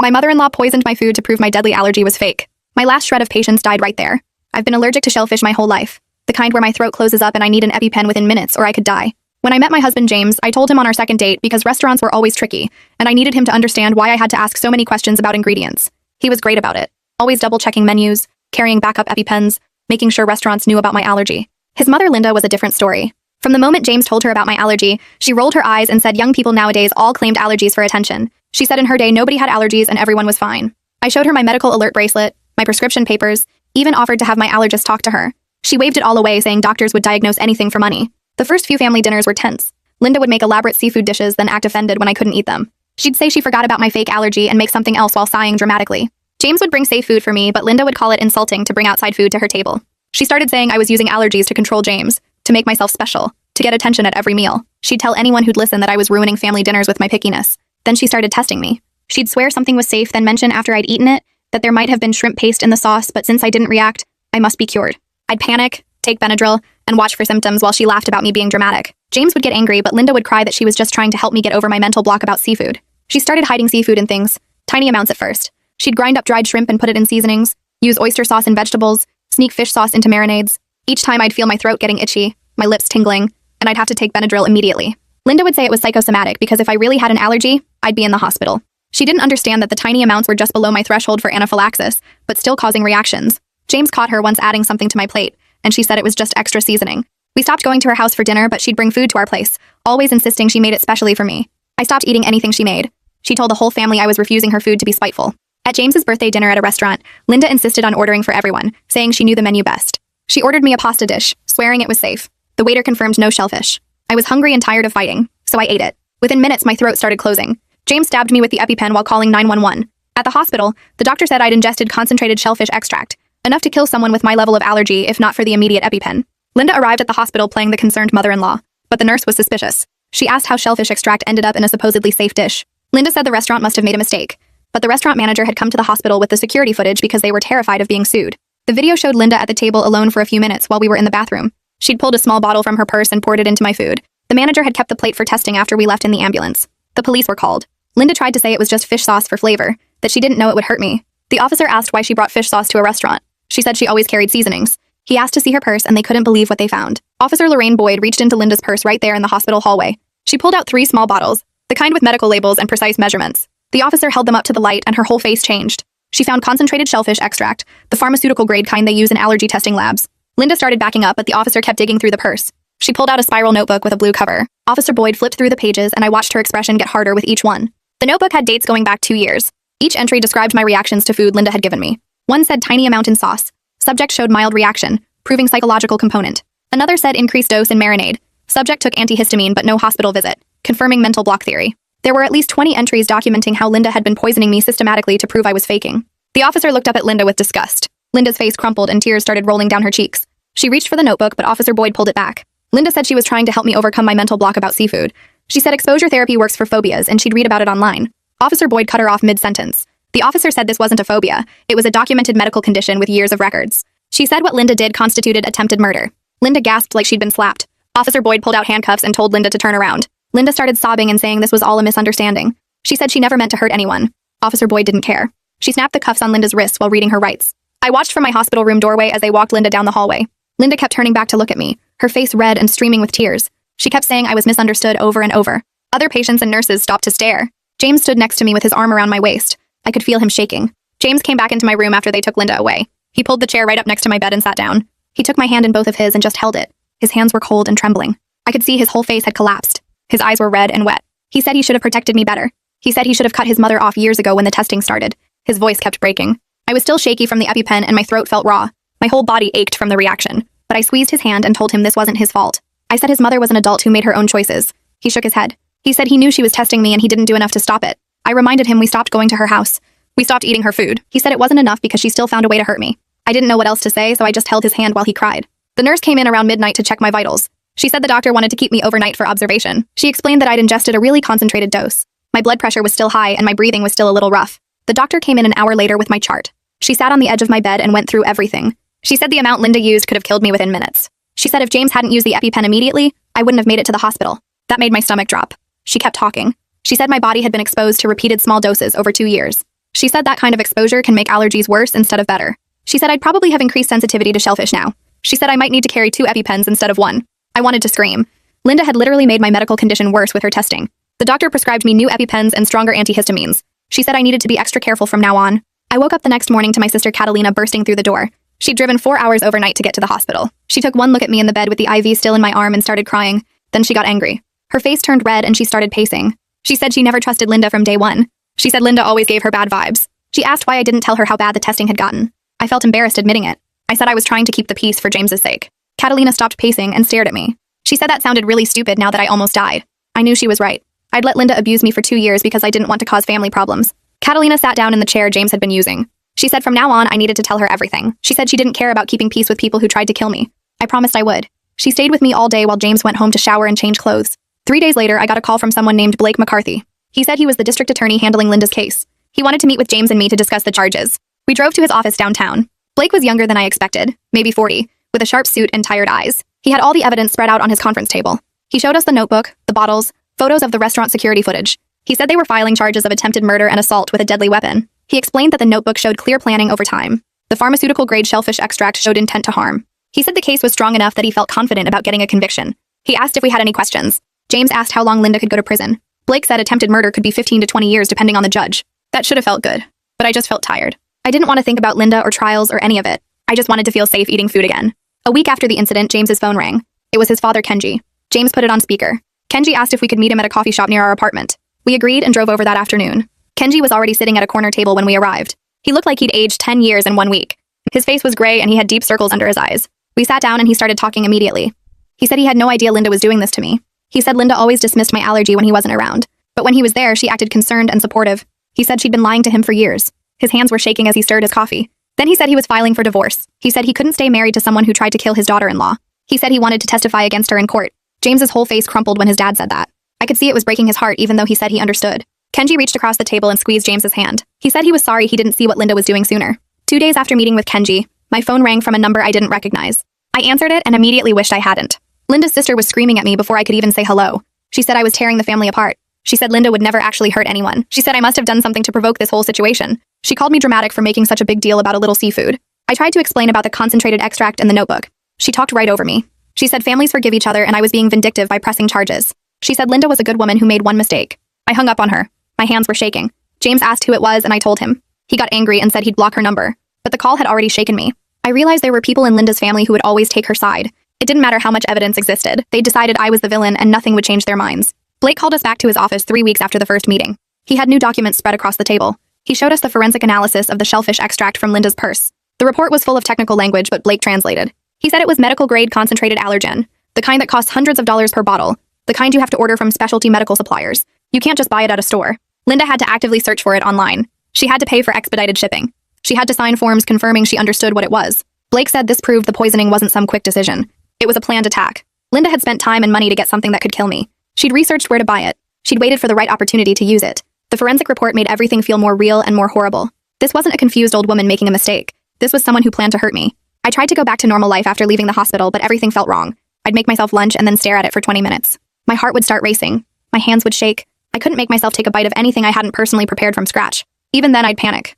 My mother-in-law poisoned my food to prove my deadly allergy was fake. My last shred of patience died right there. I've been allergic to shellfish my whole life. The kind where my throat closes up and I need an EpiPen within minutes or I could die. When I met my husband James, I told him on our second date because restaurants were always tricky, and I needed him to understand why I had to ask so many questions about ingredients. He was great about it, always double-checking menus, carrying backup EpiPens, making sure restaurants knew about my allergy. His mother Linda was a different story. From the moment James told her about my allergy, she rolled her eyes and said young people nowadays all claimed allergies for attention. She said in her day nobody had allergies and everyone was fine. I showed her my medical alert bracelet, my prescription papers, even offered to have my allergist talk to her. She waved it all away, saying doctors would diagnose anything for money. The first few family dinners were tense. Linda would make elaborate seafood dishes, then act offended when I couldn't eat them. She'd say she forgot about my fake allergy and make something else while sighing dramatically. James would bring safe food for me, but Linda would call it insulting to bring outside food to her table. She started saying I was using allergies to control James, to make myself special, to get attention at every meal. She'd tell anyone who'd listen that I was ruining family dinners with my pickiness. Then she started testing me. She'd swear something was safe, then mention after I'd eaten it that there might have been shrimp paste in the sauce, but since I didn't react, I must be cured. I'd panic, take Benadryl, and watch for symptoms while she laughed about me being dramatic. James would get angry, but Linda would cry that she was just trying to help me get over my mental block about seafood. She started hiding seafood in things, tiny amounts at first. She'd grind up dried shrimp and put it in seasonings, use oyster sauce in vegetables, sneak fish sauce into marinades. Each time I'd feel my throat getting itchy, my lips tingling, and I'd have to take Benadryl immediately. Linda would say it was psychosomatic because if I really had an allergy, I'd be in the hospital. She didn't understand that the tiny amounts were just below my threshold for anaphylaxis, but still causing reactions. James caught her once adding something to my plate, and she said it was just extra seasoning. We stopped going to her house for dinner, but she'd bring food to our place, always insisting she made it specially for me. I stopped eating anything she made. She told the whole family I was refusing her food to be spiteful. At James's birthday dinner at a restaurant, Linda insisted on ordering for everyone, saying she knew the menu best. She ordered me a pasta dish, swearing it was safe. The waiter confirmed no shellfish. I was hungry and tired of fighting, so I ate it. Within minutes, my throat started closing. James stabbed me with the EpiPen while calling 911. At the hospital, the doctor said I'd ingested concentrated shellfish extract, enough to kill someone with my level of allergy if not for the immediate EpiPen. Linda arrived at the hospital playing the concerned mother-in-law, but the nurse was suspicious. She asked how shellfish extract ended up in a supposedly safe dish. Linda said the restaurant must have made a mistake, but the restaurant manager had come to the hospital with the security footage because they were terrified of being sued. The video showed Linda at the table alone for a few minutes while we were in the bathroom. She'd pulled a small bottle from her purse and poured it into my food. The manager had kept the plate for testing after we left in the ambulance. The police were called. Linda tried to say it was just fish sauce for flavor, that she didn't know it would hurt me. The officer asked why she brought fish sauce to a restaurant. She said she always carried seasonings. He asked to see her purse and they couldn't believe what they found. Officer Lorraine Boyd reached into Linda's purse right there in the hospital hallway. She pulled out 3 small bottles, the kind with medical labels and precise measurements. The officer held them up to the light and her whole face changed. She found concentrated shellfish extract, the pharmaceutical grade kind they use in allergy testing labs. Linda started backing up, but the officer kept digging through the purse. She pulled out a spiral notebook with a blue cover. Officer Boyd flipped through the pages and I watched her expression get harder with each one. The notebook had dates going back 2 years. Each entry described my reactions to food Linda had given me. One said tiny amount in sauce. Subject showed mild reaction, proving psychological component. Another said increased dose in marinade. Subject took antihistamine but no hospital visit, confirming mental block theory. There were at least 20 entries documenting how Linda had been poisoning me systematically to prove I was faking. The officer looked up at Linda with disgust. Linda's face crumpled and tears started rolling down her cheeks. She reached for the notebook, but Officer Boyd pulled it back. Linda said she was trying to help me overcome my mental block about seafood. She said exposure therapy works for phobias and she'd read about it online. Officer Boyd cut her off mid-sentence. The officer said this wasn't a phobia. It was a documented medical condition with years of records. She said what Linda did constituted attempted murder. Linda gasped like she'd been slapped. Officer Boyd pulled out handcuffs and told Linda to turn around. Linda started sobbing and saying this was all a misunderstanding. She said she never meant to hurt anyone. Officer Boyd didn't care. She snapped the cuffs on Linda's wrists while reading her rights. I watched from my hospital room doorway as they walked Linda down the hallway. Linda kept turning back to look at me, her face red and streaming with tears. She kept saying I was misunderstood over and over. Other patients and nurses stopped to stare. James stood next to me with his arm around my waist. I could feel him shaking. James came back into my room after they took Linda away. He pulled the chair right up next to my bed and sat down. He took my hand in both of his and just held it. His hands were cold and trembling. I could see his whole face had collapsed. His eyes were red and wet. He said he should have protected me better. He said he should have cut his mother off years ago when the testing started. His voice kept breaking. I was still shaky from the EpiPen and my throat felt raw. My whole body ached from the reaction. But I squeezed his hand and told him this wasn't his fault. I said his mother was an adult who made her own choices. He shook his head. He said he knew she was testing me and he didn't do enough to stop it. I reminded him we stopped going to her house. We stopped eating her food. He said it wasn't enough because she still found a way to hurt me. I didn't know what else to say, so I just held his hand while he cried. The nurse came in around midnight to check my vitals. She said the doctor wanted to keep me overnight for observation. She explained that I'd ingested a really concentrated dose. My blood pressure was still high and my breathing was still a little rough. The doctor came in an hour later with my chart. She sat on the edge of my bed and went through everything. She said the amount Linda used could have killed me within minutes. She said if James hadn't used the EpiPen immediately, I wouldn't have made it to the hospital. That made my stomach drop. She kept talking. She said my body had been exposed to repeated small doses over 2 years. She said that kind of exposure can make allergies worse instead of better. She said I'd probably have increased sensitivity to shellfish now. She said I might need to carry 2 EpiPens instead of 1. I wanted to scream. Linda had literally made my medical condition worse with her testing. The doctor prescribed me new EpiPens and stronger antihistamines. She said I needed to be extra careful from now on. I woke up the next morning to my sister Catalina bursting through the door. She'd driven 4 hours overnight to get to the hospital. She took one look at me in the bed with the IV still in my arm and started crying. Then she got angry. Her face turned red and she started pacing. She said she never trusted Linda from day one. She said Linda always gave her bad vibes. She asked why I didn't tell her how bad the testing had gotten. I felt embarrassed admitting it. I said I was trying to keep the peace for James's sake. Catalina stopped pacing and stared at me. She said that sounded really stupid now that I almost died. I knew she was right. I'd let Linda abuse me for 2 years because I didn't want to cause family problems. Catalina sat down in the chair James had been using. She said from now on I needed to tell her everything. She said she didn't care about keeping peace with people who tried to kill me. I promised I would. She stayed with me all day while James went home to shower and change clothes. 3 days later, I got a call from someone named Blake McCarthy. He said he was the district attorney handling Linda's case. He wanted to meet with James and me to discuss the charges. We drove to his office downtown. Blake was younger than I expected, maybe 40, with a sharp suit and tired eyes. He had all the evidence spread out on his conference table. He showed us the notebook, the bottles, photos of the restaurant security footage. He said they were filing charges of attempted murder and assault with a deadly weapon. He explained that the notebook showed clear planning over time. The pharmaceutical-grade shellfish extract showed intent to harm. He said the case was strong enough that he felt confident about getting a conviction. He asked if we had any questions. James asked how long Linda could go to prison. Blake said attempted murder could be 15 to 20 years depending on the judge. That should have felt good. But I just felt tired. I didn't want to think about Linda or trials or any of it. I just wanted to feel safe eating food again. A week after the incident, James's phone rang. It was his father, Kenji. James put it on speaker. Kenji asked if we could meet him at a coffee shop near our apartment. We agreed and drove over that afternoon. Kenji was already sitting at a corner table when we arrived. He looked like he'd aged 10 years in 1 week. His face was gray and he had deep circles under his eyes. We sat down and he started talking immediately. He said he had no idea Linda was doing this to me. He said Linda always dismissed my allergy when he wasn't around. But when he was there, she acted concerned and supportive. He said she'd been lying to him for years. His hands were shaking as he stirred his coffee. Then he said he was filing for divorce. He said he couldn't stay married to someone who tried to kill his daughter-in-law. He said he wanted to testify against her in court. James's whole face crumpled when his dad said that. I could see it was breaking his heart even though he said he understood. Kenji reached across the table and squeezed James's hand. He said he was sorry he didn't see what Linda was doing sooner. 2 days after meeting with Kenji, my phone rang from a number I didn't recognize. I answered it and immediately wished I hadn't. Linda's sister was screaming at me before I could even say hello. She said I was tearing the family apart. She said Linda would never actually hurt anyone. She said I must have done something to provoke this whole situation. She called me dramatic for making such a big deal about a little seafood. I tried to explain about the concentrated extract in the notebook. She talked right over me. She said families forgive each other and I was being vindictive by pressing charges. She said Linda was a good woman who made one mistake. I hung up on her. My hands were shaking. James asked who it was and I told him. He got angry and said he'd block her number. But the call had already shaken me. I realized there were people in Linda's family who would always take her side. It didn't matter how much evidence existed. They decided I was the villain and nothing would change their minds. Blake called us back to his office 3 weeks after the first meeting. He had new documents spread across the table. He showed us the forensic analysis of the shellfish extract from Linda's purse. The report was full of technical language, but Blake translated. He said it was medical-grade concentrated allergen, the kind that costs hundreds of dollars per bottle, the kind you have to order from specialty medical suppliers. You can't just buy it at a store. Linda had to actively search for it online. She had to pay for expedited shipping. She had to sign forms confirming she understood what it was. Blake said this proved the poisoning wasn't some quick decision. It was a planned attack. Linda had spent time and money to get something that could kill me. She'd researched where to buy it. She'd waited for the right opportunity to use it. The forensic report made everything feel more real and more horrible. This wasn't a confused old woman making a mistake. This was someone who planned to hurt me. I tried to go back to normal life after leaving the hospital, but everything felt wrong. I'd make myself lunch and then stare at it for 20 minutes. My heart would start racing. My hands would shake. I couldn't make myself take a bite of anything I hadn't personally prepared from scratch. Even then, I'd panic.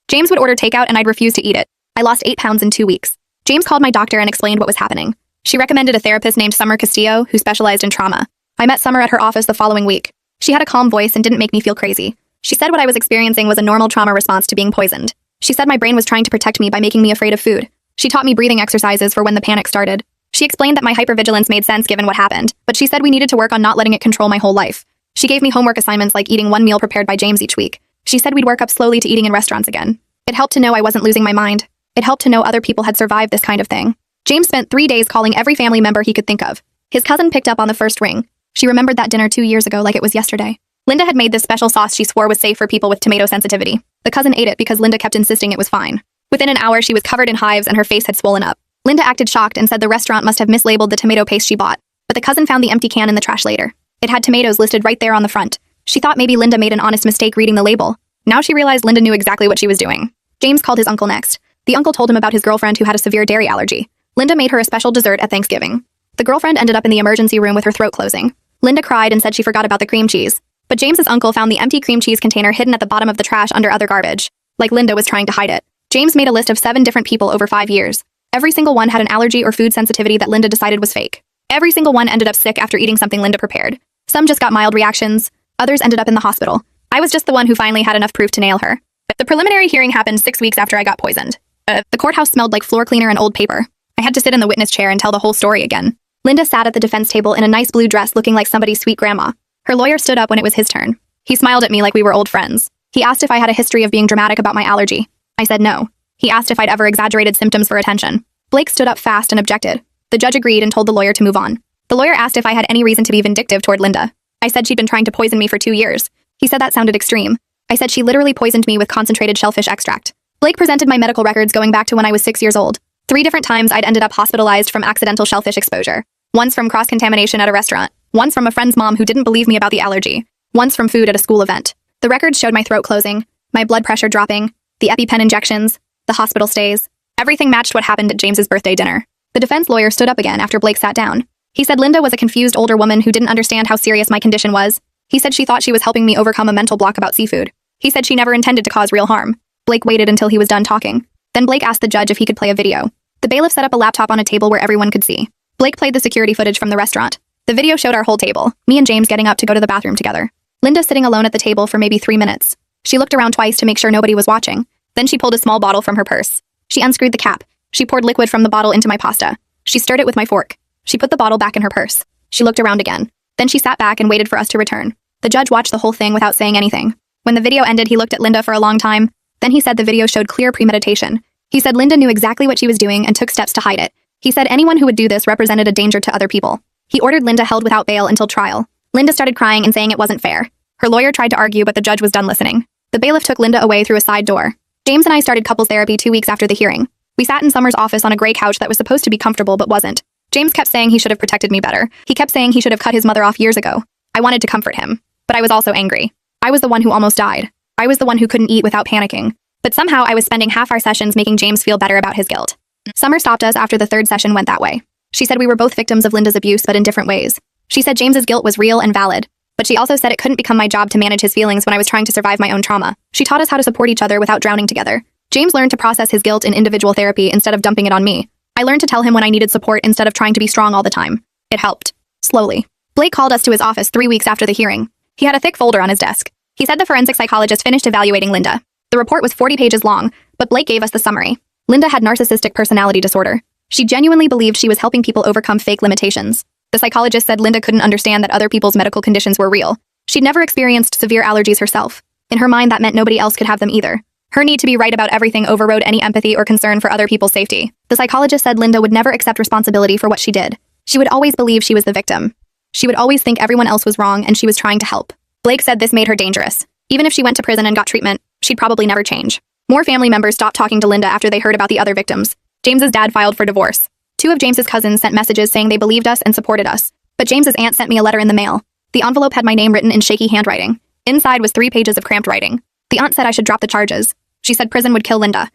James would order takeout and I'd refuse to eat it. I lost 8 pounds in 2 weeks. James called my doctor and explained what was happening. She recommended a therapist named Summer Castillo, who specialized in trauma. I met Summer at her office the following week. She had a calm voice and didn't make me feel crazy. She said what I was experiencing was a normal trauma response to being poisoned. She said my brain was trying to protect me by making me afraid of food. She taught me breathing exercises for when the panic started. She explained that my hypervigilance made sense given what happened, but she said we needed to work on not letting it control my whole life. She gave me homework assignments like eating 1 meal prepared by James each week. She said we'd work up slowly to eating in restaurants again. It helped to know I wasn't losing my mind. It helped to know other people had survived this kind of thing. James spent 3 days calling every family member he could think of. His cousin picked up on the first ring. She remembered that dinner 2 years ago like it was yesterday. Linda had made this special sauce she swore was safe for people with tomato sensitivity. The cousin ate it because Linda kept insisting it was fine. Within an hour, she was covered in hives and her face had swollen up. Linda acted shocked and said the restaurant must have mislabeled the tomato paste she bought. But the cousin found the empty can in the trash later. It had tomatoes listed right there on the front. She thought maybe Linda made an honest mistake reading the label. Now she realized Linda knew exactly what she was doing. James called his uncle next. The uncle told him about his girlfriend who had a severe dairy allergy. Linda made her a special dessert at Thanksgiving. The girlfriend ended up in the emergency room with her throat closing. Linda cried and said she forgot about the cream cheese. But James's uncle found the empty cream cheese container hidden at the bottom of the trash under other garbage, like Linda was trying to hide it. James made a list of 7 different people over 5 years. Every single one had an allergy or food sensitivity that Linda decided was fake. Every single one ended up sick after eating something Linda prepared. Some just got mild reactions, others ended up in the hospital. I was just the one who finally had enough proof to nail her. The preliminary hearing happened 6 weeks after I got poisoned. The courthouse smelled like floor cleaner and old paper. I had to sit in the witness chair and tell the whole story again. Linda sat at the defense table in a nice blue dress looking like somebody's sweet grandma. Her lawyer stood up when it was his turn. He smiled at me like we were old friends. He asked if I had a history of being dramatic about my allergy. I said no. He asked if I'd ever exaggerated symptoms for attention. Blake stood up fast and objected. The judge agreed and told the lawyer to move on. The lawyer asked if I had any reason to be vindictive toward Linda. I said she'd been trying to poison me for 2 years. He said that sounded extreme. I said she literally poisoned me with concentrated shellfish extract. Blake presented my medical records going back to when I was 6 years old. 3 different times I'd ended up hospitalized from accidental shellfish exposure. Once from cross-contamination at a restaurant. Once from a friend's mom who didn't believe me about the allergy. Once from food at a school event. The records showed my throat closing, my blood pressure dropping, the EpiPen injections, the hospital stays. Everything matched what happened at James's birthday dinner. The defense lawyer stood up again after Blake sat down. He said Linda was a confused older woman who didn't understand how serious my condition was. He said she thought she was helping me overcome a mental block about seafood. He said she never intended to cause real harm. Blake waited until he was done talking. Then Blake asked the judge if he could play a video. The bailiff set up a laptop on a table where everyone could see. Blake played the security footage from the restaurant. The video showed our whole table, me and James getting up to go to the bathroom together. Linda sitting alone at the table for maybe 3 minutes. She looked around twice to make sure nobody was watching. Then she pulled a small bottle from her purse. She unscrewed the cap. She poured liquid from the bottle into my pasta. She stirred it with my fork. She put the bottle back in her purse. She looked around again. Then she sat back and waited for us to return. The judge watched the whole thing without saying anything. When the video ended, he looked at Linda for a long time. Then he said the video showed clear premeditation. He said Linda knew exactly what she was doing and took steps to hide it. He said anyone who would do this represented a danger to other people. He ordered Linda held without bail until trial. Linda started crying and saying it wasn't fair. Her lawyer tried to argue, but the judge was done listening. The bailiff took Linda away through a side door. James and I started couples therapy 2 weeks after the hearing. We sat in Summer's office on a gray couch that was supposed to be comfortable but wasn't. James kept saying he should have protected me better. He kept saying he should have cut his mother off years ago. I wanted to comfort him, but I was also angry. I was the one who almost died. I was the one who couldn't eat without panicking. But somehow I was spending half our sessions making James feel better about his guilt. Summer stopped us after the 3rd session went that way. She said we were both victims of Linda's abuse, but in different ways. She said James's guilt was real and valid, but she also said it couldn't become my job to manage his feelings when I was trying to survive my own trauma. She taught us how to support each other without drowning together. James learned to process his guilt in individual therapy instead of dumping it on me. I learned to tell him when I needed support instead of trying to be strong all the time. It helped. Slowly. Blake called us to his office 3 weeks after the hearing. He had a thick folder on his desk. He said the forensic psychologist finished evaluating Linda. The report was 40 pages long, but Blake gave us the summary. Linda had narcissistic personality disorder. She genuinely believed she was helping people overcome fake limitations. The psychologist said Linda couldn't understand that other people's medical conditions were real. She'd never experienced severe allergies herself. In her mind, that meant nobody else could have them either. Her need to be right about everything overrode any empathy or concern for other people's safety. The psychologist said Linda would never accept responsibility for what she did. She would always believe she was the victim. She would always think everyone else was wrong and she was trying to help. Blake said this made her dangerous. Even if she went to prison and got treatment, she'd probably never change. More family members stopped talking to Linda after they heard about the other victims. James's dad filed for divorce. 2 of James's cousins sent messages saying they believed us and supported us. But James's aunt sent me a letter in the mail. The envelope had my name written in shaky handwriting. Inside was 3 pages of cramped writing. The aunt said I should drop the charges. She said prison would kill Linda.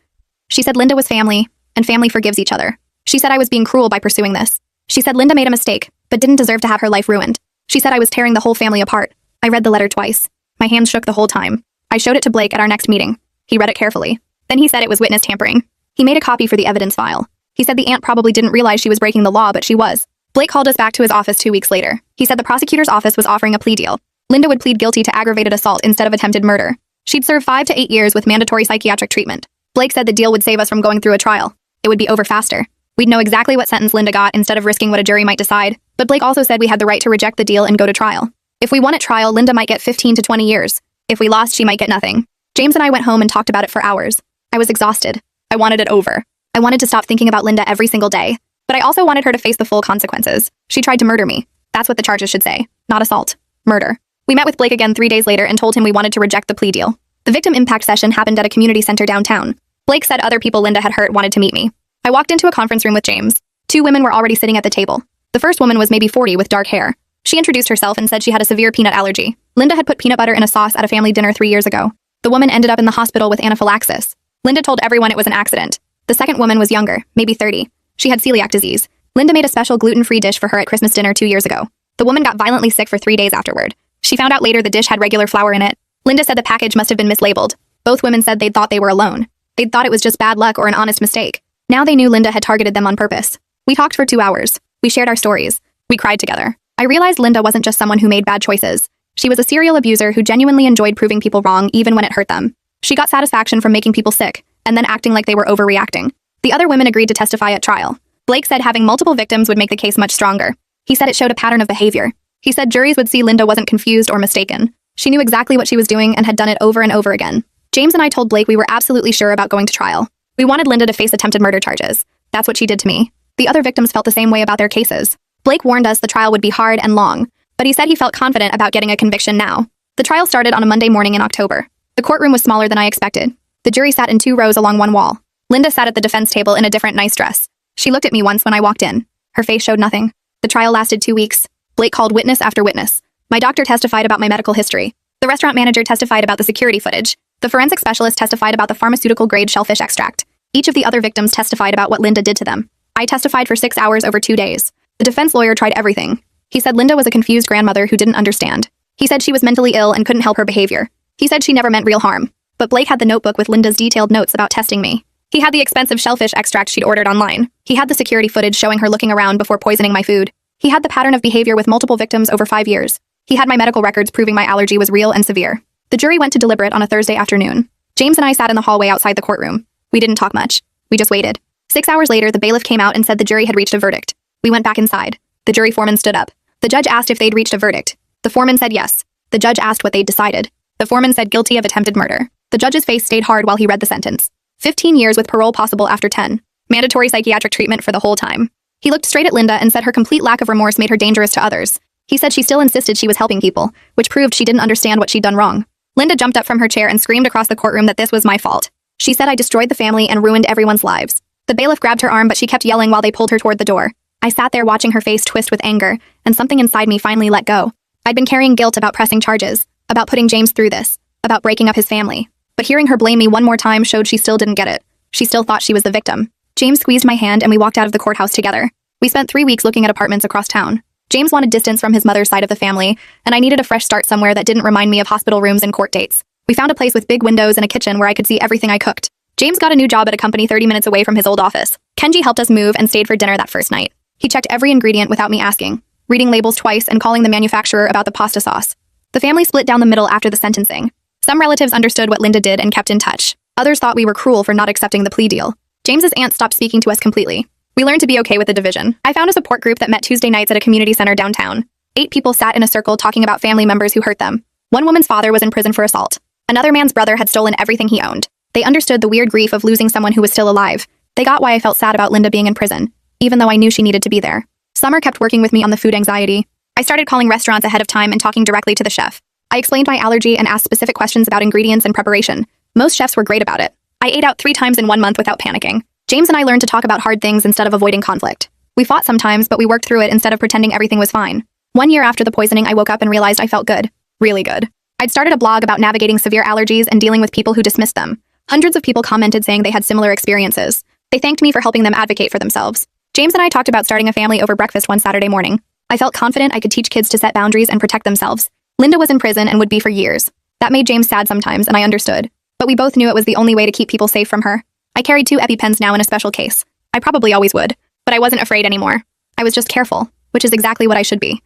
She said Linda was family, and family forgives each other. She said I was being cruel by pursuing this. She said Linda made a mistake, but didn't deserve to have her life ruined. She said I was tearing the whole family apart. I read the letter twice. My hands shook the whole time. I showed it to Blake at our next meeting. He read it carefully. Then he said it was witness tampering. He made a copy for the evidence file. He said the aunt probably didn't realize she was breaking the law, but she was. Blake called us back to his office 2 weeks later. He said the prosecutor's office was offering a plea deal. Linda would plead guilty to aggravated assault instead of attempted murder. She'd serve 5 to 8 years with mandatory psychiatric treatment. Blake said the deal would save us from going through a trial. It would be over faster. We'd know exactly what sentence Linda got instead of risking what a jury might decide. But Blake also said we had the right to reject the deal and go to trial. If we won at trial, Linda might get 15 to 20 years. If we lost, she might get nothing. James and I went home and talked about it for hours. I was exhausted. I wanted it over. I wanted to stop thinking about Linda every single day. But I also wanted her to face the full consequences. She tried to murder me. That's what the charges should say. Not assault. Murder. We met with Blake again 3 days later and told him we wanted to reject the plea deal. The victim impact session happened at a community center downtown. Blake said other people Linda had hurt wanted to meet me. I walked into a conference room with James. 2 women were already sitting at the table. The first woman was maybe 40 with dark hair. She introduced herself and said she had a severe peanut allergy. Linda had put peanut butter in a sauce at a family dinner 3 years ago. The woman ended up in the hospital with anaphylaxis. Linda told everyone it was an accident. The second woman was younger, maybe 30. She had celiac disease. Linda made a special gluten-free dish for her at Christmas dinner 2 years ago. The woman got violently sick for 3 days afterward. She found out later the dish had regular flour in it. Linda said the package must have been mislabeled. Both women said they'd thought they were alone. They'd thought it was just bad luck or an honest mistake. Now they knew Linda had targeted them on purpose. We talked for 2 hours. We shared our stories. We cried together. I realized Linda wasn't just someone who made bad choices. She was a serial abuser who genuinely enjoyed proving people wrong even when it hurt them. She got satisfaction from making people sick, and then acting like they were overreacting. The other women agreed to testify at trial. Blake said having multiple victims would make the case much stronger. He said it showed a pattern of behavior. He said juries would see Linda wasn't confused or mistaken. She knew exactly what she was doing and had done it over and over again. James and I told Blake we were absolutely sure about going to trial. We wanted Linda to face attempted murder charges. That's what she did to me. The other victims felt the same way about their cases. Blake warned us the trial would be hard and long, but he said he felt confident about getting a conviction now. The trial started on a Monday morning in October. The courtroom was smaller than I expected. The jury sat in 2 rows along one wall. Linda sat at the defense table in a different nice dress. She looked at me once when I walked in. Her face showed nothing. The trial lasted 2 weeks. Blake called witness after witness. My doctor testified about my medical history. The restaurant manager testified about the security footage. The forensic specialist testified about the pharmaceutical-grade shellfish extract. Each of the other victims testified about what Linda did to them. I testified for 6 hours over 2 days. The defense lawyer tried everything. He said Linda was a confused grandmother who didn't understand. He said she was mentally ill and couldn't help her behavior. He said she never meant real harm. But Blake had the notebook with Linda's detailed notes about testing me. He had the expensive shellfish extract she'd ordered online. He had the security footage showing her looking around before poisoning my food. He had the pattern of behavior with multiple victims over 5 years. He had my medical records proving my allergy was real and severe. The jury went to deliberate on a Thursday afternoon. James and I sat in the hallway outside the courtroom. We didn't talk much. We just waited. 6 hours later, the bailiff came out and said the jury had reached a verdict. We went back inside. The jury foreman stood up. The judge asked if they'd reached a verdict. The foreman said yes. The judge asked what they'd decided. The foreman said guilty of attempted murder. The judge's face stayed hard while he read the sentence. 15 years with parole possible after 10. Mandatory psychiatric treatment for the whole time. He looked straight at Linda and said her complete lack of remorse made her dangerous to others. He said she still insisted she was helping people, which proved she didn't understand what she'd done wrong. Linda jumped up from her chair and screamed across the courtroom that this was my fault. She said I destroyed the family and ruined everyone's lives. The bailiff grabbed her arm, but she kept yelling while they pulled her toward the door. I sat there watching her face twist with anger, and something inside me finally let go. I'd been carrying guilt about pressing charges, about putting James through this, about breaking up his family. But hearing her blame me one more time showed she still didn't get it. She still thought she was the victim. James squeezed my hand and we walked out of the courthouse together. We spent 3 weeks looking at apartments across town. James wanted distance from his mother's side of the family, and I needed a fresh start somewhere that didn't remind me of hospital rooms and court dates. We found a place with big windows and a kitchen where I could see everything I cooked. James got a new job at a company 30 minutes away from his old office. Kenji helped us move and stayed for dinner that first night. He checked every ingredient without me asking, reading labels twice and calling the manufacturer about the pasta sauce. The family split down the middle after the sentencing. Some relatives understood what Linda did and kept in touch. Others thought we were cruel for not accepting the plea deal. James's aunt stopped speaking to us completely. We learned to be okay with the division. I found a support group that met Tuesday nights at a community center downtown. 8 people sat in a circle talking about family members who hurt them. One woman's father was in prison for assault. Another man's brother had stolen everything he owned. They understood the weird grief of losing someone who was still alive. They got why I felt sad about Linda being in prison, even though I knew she needed to be there. Summer kept working with me on the food anxiety. I started calling restaurants ahead of time and talking directly to the chef. I explained my allergy and asked specific questions about ingredients and preparation. Most chefs were great about it. I ate out 3 times in 1 month without panicking. James and I learned to talk about hard things instead of avoiding conflict. We fought sometimes, but we worked through it instead of pretending everything was fine. 1 year after the poisoning, I woke up and realized I felt good. Really good. I'd started a blog about navigating severe allergies and dealing with people who dismissed them. Hundreds of people commented saying they had similar experiences. They thanked me for helping them advocate for themselves. James and I talked about starting a family over breakfast one Saturday morning. I felt confident I could teach kids to set boundaries and protect themselves. Linda was in prison and would be for years. That made James sad sometimes, and I understood. But we both knew it was the only way to keep people safe from her. I carried 2 EpiPens now in a special case. I probably always would, but I wasn't afraid anymore. I was just careful, which is exactly what I should be.